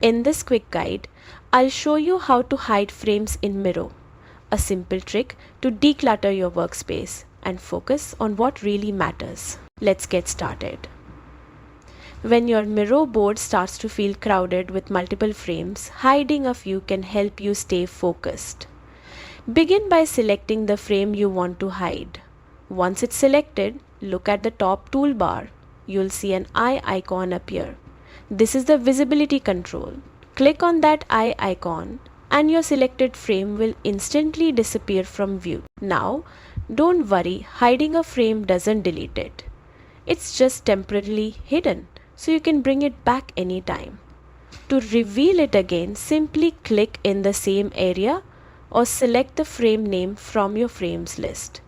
In this quick guide, I'll show you how to hide frames in Miro, a simple trick to declutter your workspace and focus on what really matters. Let's get started. When your Miro board starts to feel crowded with multiple frames, hiding a few can help you stay focused. Begin by selecting the frame you want to hide. Once it's selected, look at the top toolbar. You'll see an eye icon appear. This is the visibility control. Click on that eye icon and your selected frame will instantly disappear from view. Now, don't worry, hiding a frame doesn't delete it. It's just temporarily hidden, so you can bring it back anytime. To reveal it again, simply click in the same area or select the frame name from your frames list.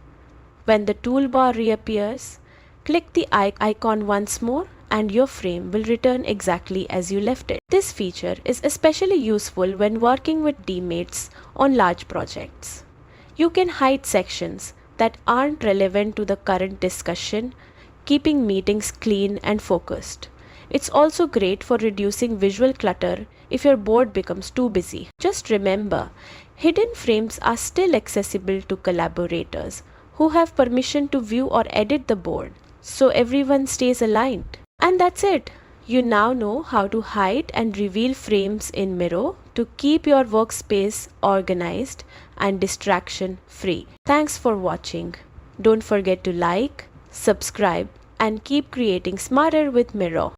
When the toolbar reappears, click the icon once more and your frame will return exactly as you left it. This feature is especially useful when working with teammates on large projects. You can hide sections that aren't relevant to the current discussion, keeping meetings clean and focused. It's also great for reducing visual clutter if your board becomes too busy. Just remember, hidden frames are still accessible to collaborators who have permission to view or edit the board, so everyone stays aligned. And that's it. You now know how to hide and reveal frames in Miro to keep your workspace organized and distraction free. Thanks for watching. Don't forget to like, subscribe, and keep creating smarter with Miro.